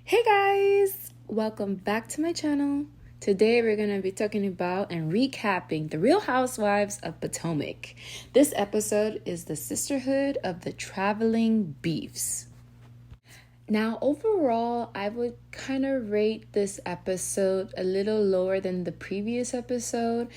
Hey guys, welcome back to my channel. Today we're going to be talking about and recapping the Real Housewives of Potomac. This episode is the Sisterhood of the Traveling Beefs. Now, overall, I would kind of rate this episode a little lower than the previous episode,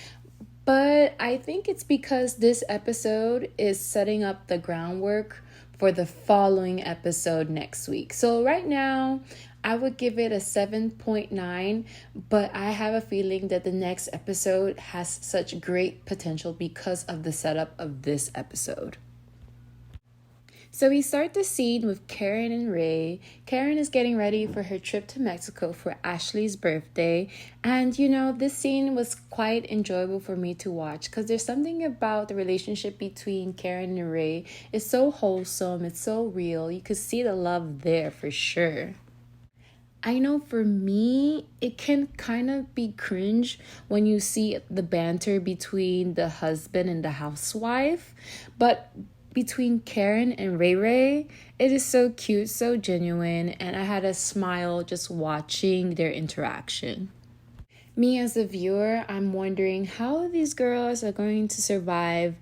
but I think it's because this episode is setting up the groundwork for the following episode next week. So right now, I would give it a 7.9, but I have a feeling that the next episode has such great potential because of the setup of this episode. So we start the scene with Karen and Ray. Karen is getting ready for her trip to Mexico for Ashley's birthday. And this scene was quite enjoyable for me to watch because there's something about the relationship between Karen and Ray. It's so wholesome. It's so real. You could see the love there for sure. I know for me, it can kind of be cringe when you see the banter between the husband and the housewife, but between Karen and Ray Ray, it is so cute, so genuine, and I had a smile just watching their interaction. Me as a viewer, I'm wondering how these girls are going to survive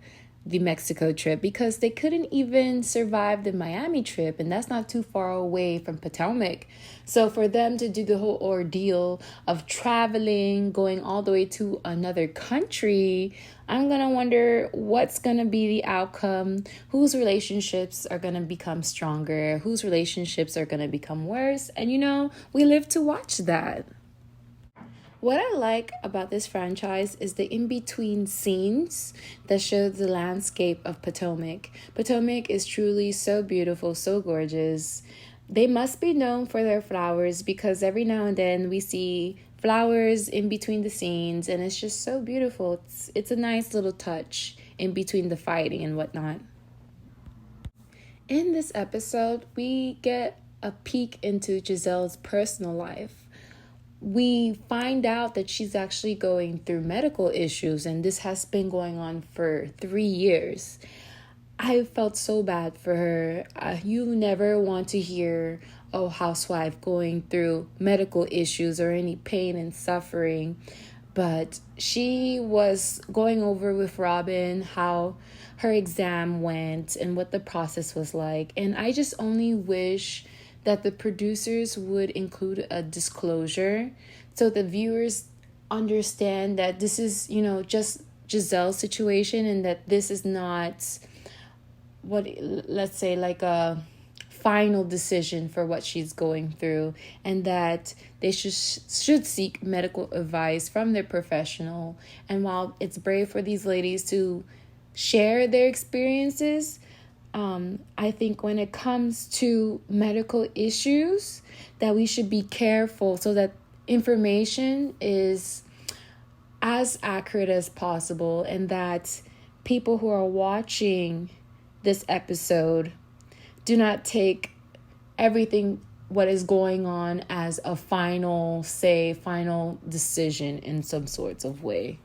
the Mexico trip because they couldn't even survive the Miami trip, and that's not too far away from Potomac. So for them to do the whole ordeal of traveling, going all the way to another country, I'm gonna wonder what's gonna be the outcome, whose relationships are gonna become stronger, whose relationships are gonna become worse, and we live to watch that. What I like about this franchise is the in-between scenes that show the landscape of Potomac. Potomac is truly so beautiful, so gorgeous. They must be known for their flowers because every now and then we see flowers in between the scenes and it's just so beautiful. It's a nice little touch in between the fighting and whatnot. In this episode, we get a peek into Giselle's personal life. We find out that she's actually going through medical issues, and this has been going on for 3 years. I felt so bad for her. You never want to hear a housewife going through medical issues or any pain and suffering, but she was going over with Robin how her exam went and what the process was like, and I just only wish that the producers would include a disclosure so the viewers understand that this is, just Giselle's situation and that this is not let's say like a final decision for what she's going through, and that they should seek medical advice from their professional. And while it's brave for these ladies to share their experiences, I think when it comes to medical issues that we should be careful so that information is as accurate as possible, and that people who are watching this episode do not take everything what is going on as a final decision in some sorts of way.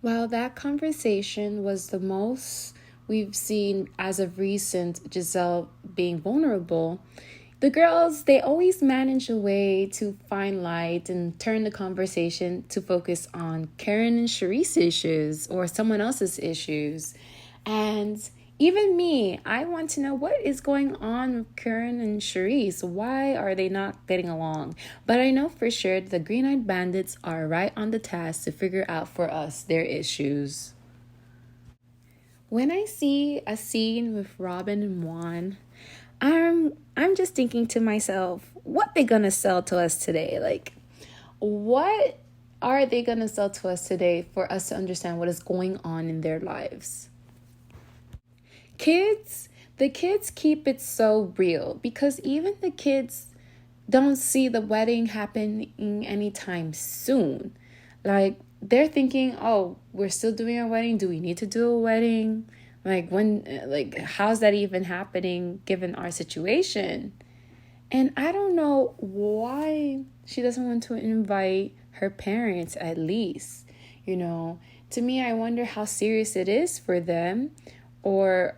While that conversation was the most we've seen as of recent, Giselle being vulnerable, the girls, they always manage a way to find light and turn the conversation to focus on Karen and Sharice's issues or someone else's issues. And even me, I want to know what is going on with Karen and Sharice. Why are they not getting along? But I know for sure the Green-Eyed Bandits are right on the task to figure out for us their issues. When I see a scene with Robin and Juan, I'm just thinking to myself, what they gonna sell to us today? Like, what are they gonna sell to us today for us to understand what is going on in their lives? The kids keep it so real because even the kids don't see the wedding happening anytime soon. Like, they're thinking, oh, we're still doing a wedding. Do we need to do a wedding? How's that even happening given our situation? And I don't know why she doesn't want to invite her parents at least. To me, I wonder how serious it is for them or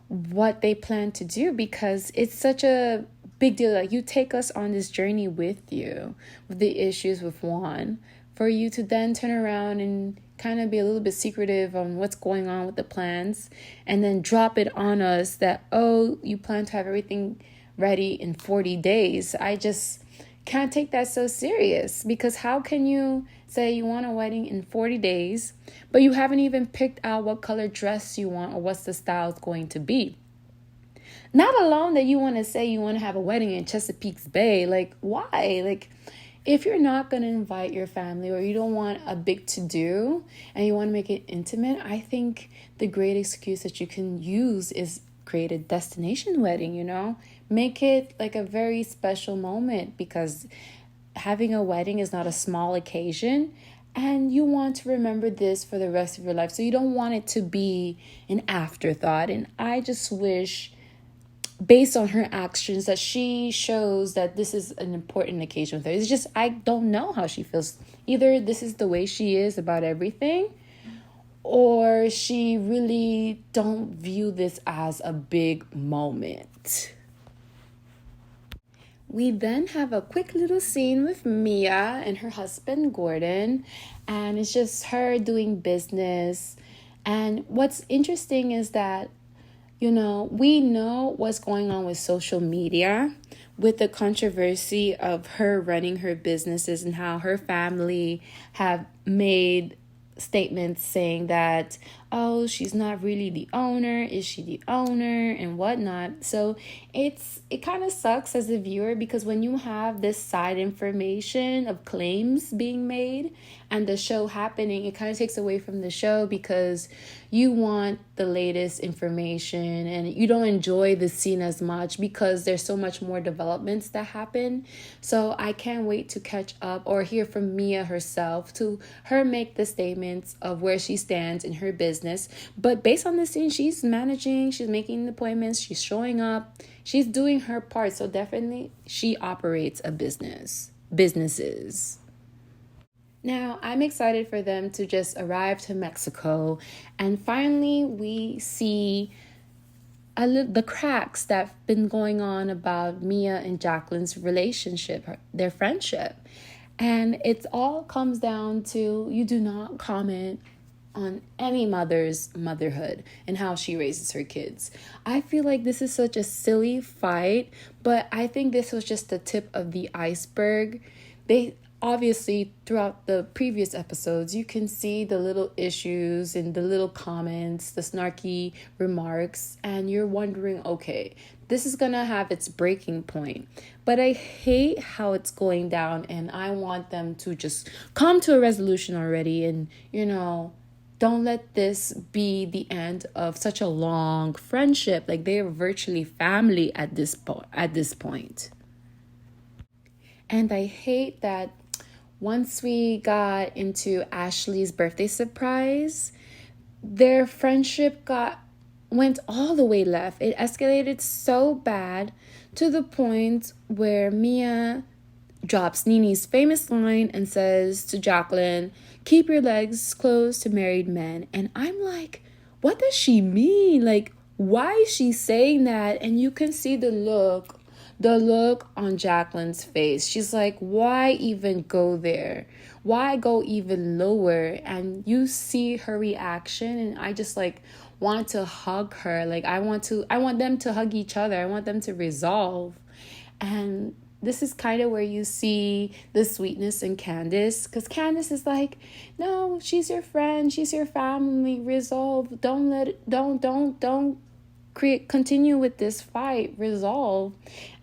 what they plan to do, because it's such a big deal. Like, you take us on this journey with you, with the issues with Juan, for you to then turn around and kind of be a little bit secretive on what's going on with the plans, and then drop it on us that, oh, you plan to have everything ready in 40 days. I just can't take that so serious, because how can you say you want a wedding in 40 days, but you haven't even picked out what color dress you want or what's the style is going to be? Not alone that you want to say you want to have a wedding in Chesapeake Bay. Like, why? Like, if you're not going to invite your family, or you don't want a big to-do and you want to make it intimate, I think the great excuse that you can use is create a destination wedding, Make it like a very special moment, because having a wedding is not a small occasion, and you want to remember this for the rest of your life. So you don't want it to be an afterthought. And I just wish, based on her actions, that she shows that this is an important occasion with her. It's just, I don't know how she feels. Either this is the way she is about everything, or she really don't view this as a big moment. We then have a quick little scene with Mia and her husband, Gordon, and it's just her doing business. And what's interesting is that, we know what's going on with social media, with the controversy of her running her businesses and how her family have made statements saying that, oh, she's not really the owner, is she the owner, and whatnot. So it kind of sucks as a viewer, because when you have this side information of claims being made and the show happening, it kind of takes away from the show, because you want the latest information and you don't enjoy the scene as much because there's so much more developments that happen. So I can't wait to catch up or hear from Mia herself, to her make the statements of where she stands in her business. But based on the scene, she's managing, she's making appointments, she's showing up, she's doing her part. So definitely she operates a businesses. Now, I'm excited for them to just arrive to Mexico, and finally we see the cracks that have been going on about Mia and Jacqueline's relationship, their friendship. And it all comes down to, you do not comment on any mother's motherhood and how she raises her kids. I feel like this is such a silly fight, but I think this was just the tip of the iceberg. They obviously, throughout the previous episodes, you can see the little issues and the little comments, the snarky remarks, and you're wondering, okay, this is gonna have its breaking point. But I hate how it's going down, and I want them to just come to a resolution already, and, don't let this be the end of such a long friendship. Like, they are virtually family at this point. And I hate that once we got into Ashley's birthday surprise, their friendship went all the way left. It escalated so bad, to the point where Mia drops Nini's famous line and says to Jacqueline, "Keep your legs closed to married men." And I'm like, what does she mean? Like, why is she saying that? And you can see the look on Jacqueline's face. She's like, why even go there? Why go even lower? And you see her reaction, and I just want to hug her. Like, I want them to hug each other. I want them to resolve. And this is kind of where you see the sweetness in Candace, because Candace is like, no, she's your friend, she's your family, resolve. Don't continue with this fight, resolve.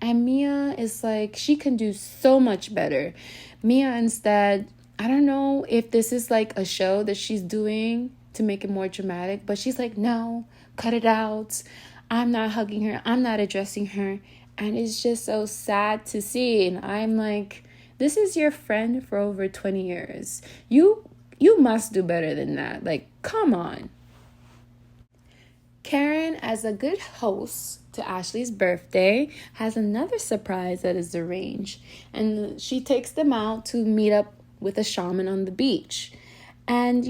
And Mia is like, she can do so much better. Mia, instead, I don't know if this is like a show that she's doing to make it more dramatic, but she's like, no, cut it out. I'm not hugging her, I'm not addressing her. And it's just so sad to see. And I'm like, this is your friend for over 20 years. You must do better than that. Like, come on. Karen, as a good host to Ashley's birthday, has another surprise that is arranged. And she takes them out to meet up with a shaman on the beach. And,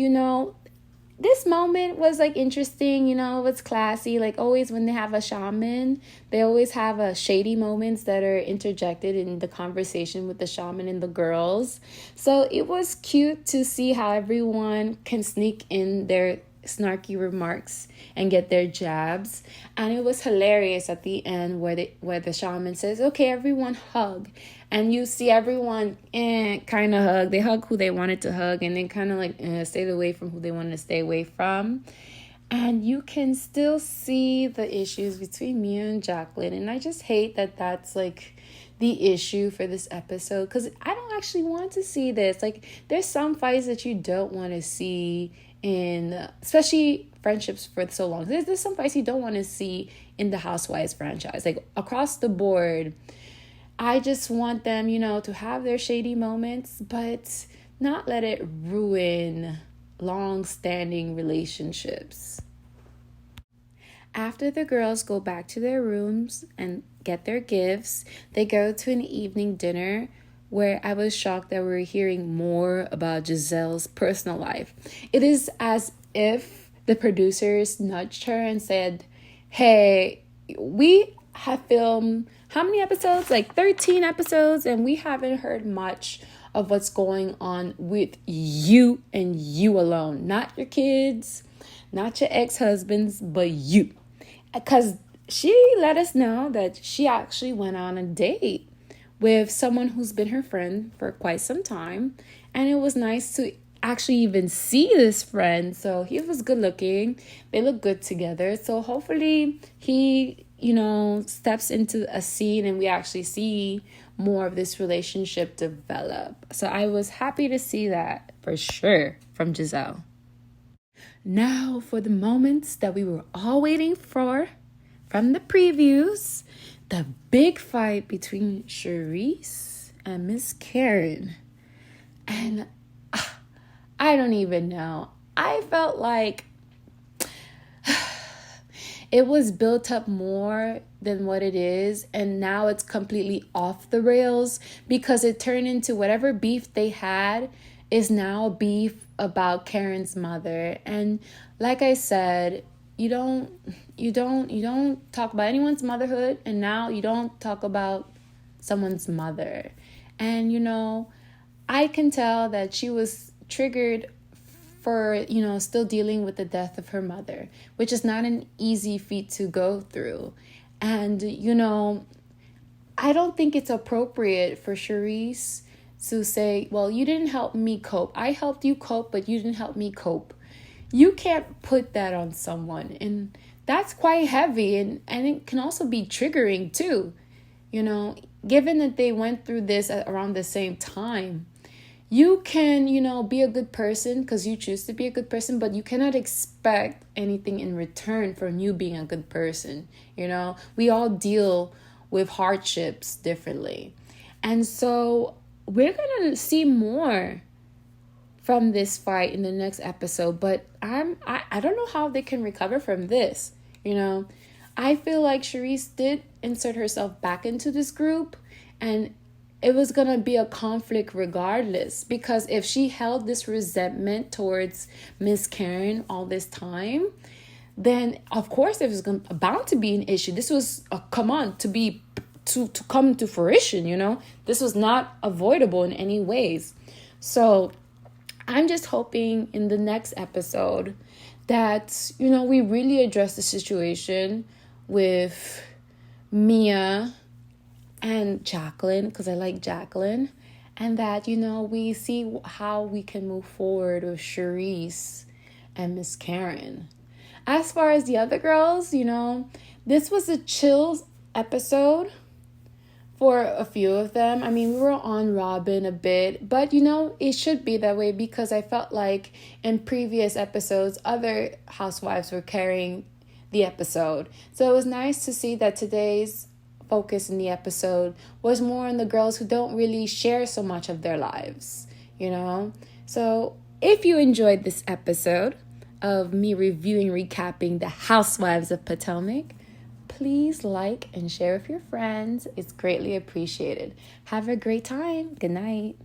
this moment was like interesting, you know, it's classy. Like always when they have a shaman, they always have a shady moments that are interjected in the conversation with the shaman and the girls. So it was cute to see how everyone can sneak in their snarky remarks and get their jabs. And it was hilarious at the end where the shaman says, okay, everyone hug. And you see everyone kind of hug. They hug who they wanted to hug, and then kind of like stayed away from who they wanted to stay away from. And you can still see the issues between Mia and Jacqueline. And I just hate that that's like the issue for this episode, because I don't actually want to see this. Like, there's some fights that you don't want to see in, especially friendships for so long. There's some fights you don't want to see in the Housewives franchise. Like, across the board, I just want them, you know, to have their shady moments, but not let it ruin long-standing relationships. After the girls go back to their rooms and get their gifts, they go to an evening dinner where I was shocked that we were hearing more about Giselle's personal life. It is as if the producers nudged her and said, hey, we have filmed how many episodes? Like 13 episodes, and we haven't heard much of what's going on with you and you alone. Not your kids, not your ex-husbands, but you. Because she let us know that she actually went on a date with someone who's been her friend for quite some time. And it was nice to actually even see this friend. So he was good looking. They look good together. So hopefully he, you know, steps into a scene and we actually see more of this relationship develop. So I was happy to see that for sure from Giselle. Now for the moments that we were all waiting for from the previews, the big fight between Charisse and Miss Karen. And I don't even know. I felt like it was built up more than what it is, and now it's completely off the rails because it turned into whatever beef they had is now beef about Karen's mother. And like I said, you don't talk about anyone's motherhood, and now you don't talk about someone's mother. And you know, I can tell that she was triggered for, you know, still dealing with the death of her mother, which is not an easy feat to go through. And, you know, I don't think it's appropriate for Charisse to say, well, you didn't help me cope. I helped you cope, but you didn't help me cope. You can't put that on someone. And that's quite heavy. And it can also be triggering too. You know, given that they went through this at around the same time, you can, you know, be a good person because you choose to be a good person, but you cannot expect anything in return from you being a good person. You know, we all deal with hardships differently. And so we're going to see more from this fight in the next episode, but I don't know how they can recover from this. You know, I feel like Charisse did insert herself back into this group, and it was going to be a conflict regardless, because if she held this resentment towards Miss Karen all this time, then of course there was bound to be an issue. This was to come to fruition, you know. This was not avoidable in any ways. So I'm just hoping in the next episode that, you know, we really address the situation with Mia and Jacqueline, because I like Jacqueline, and that, you know, we see how we can move forward with Charisse and Miss Karen. As far as the other girls, you know, this was a chill episode for a few of them. I mean, we were on Robin a bit, but, you know, it should be that way because I felt like in previous episodes, other housewives were carrying the episode. So it was nice to see that today's focus in the episode was more on the girls who don't really share so much of their lives, you know. So if you enjoyed this episode of me recapping the Housewives of Potomac, please like and share with your friends. It's greatly appreciated. Have a great time. Good night.